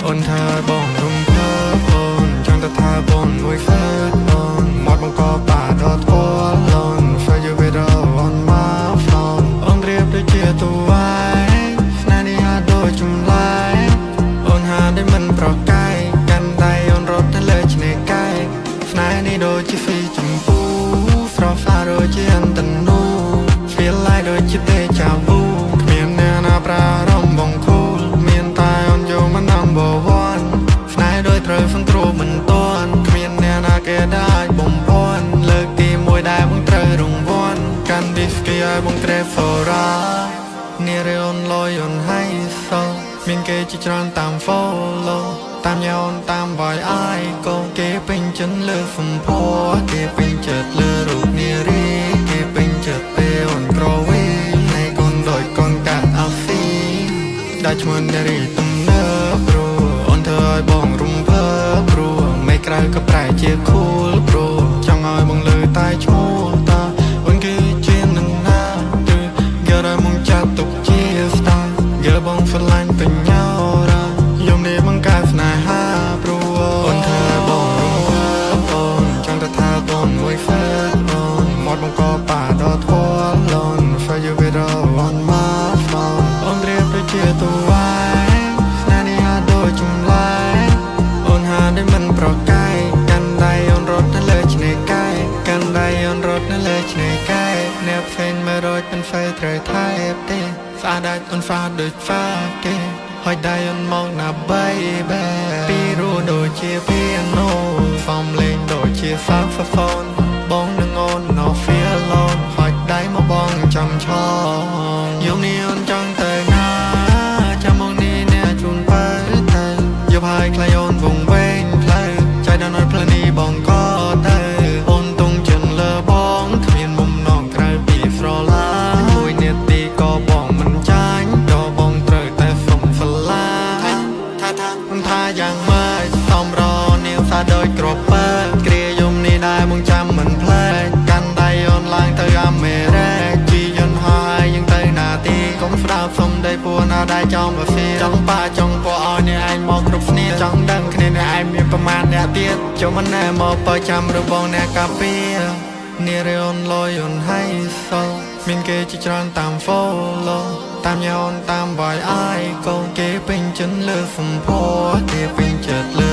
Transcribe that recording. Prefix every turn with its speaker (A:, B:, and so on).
A: អូនថាបងរំភើបអូនចង់ទៅថាបងមួយហ្វើតអូនមកបង្កបាដល់ធួលអូន For you with on my phone អូនរៀបដូចជាតួឯងស្នេហ៍នេះហាក់ដូចចម្លែកអូនហាក់ដូចមិនប្រកែកកាន់ដៃអូនរត់ទៅលើឆ្នេរកែកស្នេហ៍នេះដូចជាហ្វីចម្ពូស្រស់ស្អាតដូចជាអន្តនូ Feel like ដូចជាទេចាវូគ្មានអ្នកណាប្រារម្ភបងគូលមានតែអូនយកមក number one ស្នេហ៍ដូចត្រូវសង្គ្រោះមិនទាន់គ្មានអ្នកណាគេដែលបំពេញលើកទី1ដែលបងត្រូវរង្វាន់កាន់ whisky ឲ្យបង Trevora នារីអូនលយអូនហៃសូមានគេជាច្រើនតាម follow តាមញ៉ាអូនតាមបាយអាយក៏គេពេញចិត្តលើសម្ផស្សគេពេញចិត្តលើរូបនារីគេពេញចិត្តពេលអូនក្រវីហើយកូនដូចកូនកាត់អាស៊ីដែលឈ្មោះនារីទំនើបព្រោះអូនធ្វើឲ្យបងរំភើបព្រោះមិនក្រៅក៏ប្រែជា cool ព្រោះចង់ឲ្យបងលើតែឈ្មោះតាអូនគឺជានឹងណាគឺយកឲ្យមកចាត់ទុកជា star យកបងស្រឡាញ់ពេញញ៉ោរ៉ាយំនេះបង្កើតស្នេហាព្រោះអូនធ្វើបងរំភើបអូនចង់ទៅថាបងមួយហ្វើតអូនមកបង្កបាដល់ធួលអូន For you with on my phone អូនរៀបដូចជាតួឯងស្នេហ៍នេះហាក់ដូចចម្លែកអូនហាក់ដូចមិនប្រកែកកាន់ដៃអូនរត់ទៅលើឆ្នេរកែកកាន់ដៃអូនរត់ទៅលើឆ្នេរកែកអ្នកផ្សេងមើលរត់មិនហ្វេត្រូវថែបទេស្អាតដាច់អូនហ្វាដូចហ្វាគេហើយដៃអូនមកណា baby ពីរੂដូចជា piano សំលេងដូចជា saxophone បងនឹងអូន no feel alone ហើយដៃមកបងចាំឆោយំនេះអូនចង់ទៅណាចាំមកនេះអ្នកជូនបើទៅយកហើយខ្លាយអូនវងវែងផ្លូវចៃដល់ផ្លូវនេះបងក៏ទៅអូនទងចិនលើបងគ្មានមុំនងក្រៅពីស្រឡាញ់មួយនាទីក៏បងមិនចាញ់ដល់បងត្រូវតែសុំស្រឡាញ់ថាយ៉ាងម៉េចសំរនាងសាដូចក្របបើគ្រាយំនេះដែរបងចាំមិនផ្លែកកាន់ដៃអូនឡើងទៅអាមេរ៉េជីយន្តហើយយើងទៅណាទីកុំស្ដាប់សុំដីពួរណាដែរចង់មកស៊ីចង់ប៉ាចង់ពួកឲ្យនេះឯងមកគ្រប់គ្នាចង់ដឹងគ្នានេះឯងមានប្រមាណអ្នកទៀតចុះមិនណែមកបើចាំរបងអ្នកកាពីនារីអូនលយអូនហៃសូមានគេជាច្រើនតាម follow តាមញ៉ាអូនតាមបាយអាយក៏គេពេញចិត្តលើសម្ផស្សគេពេញចិត្តលើ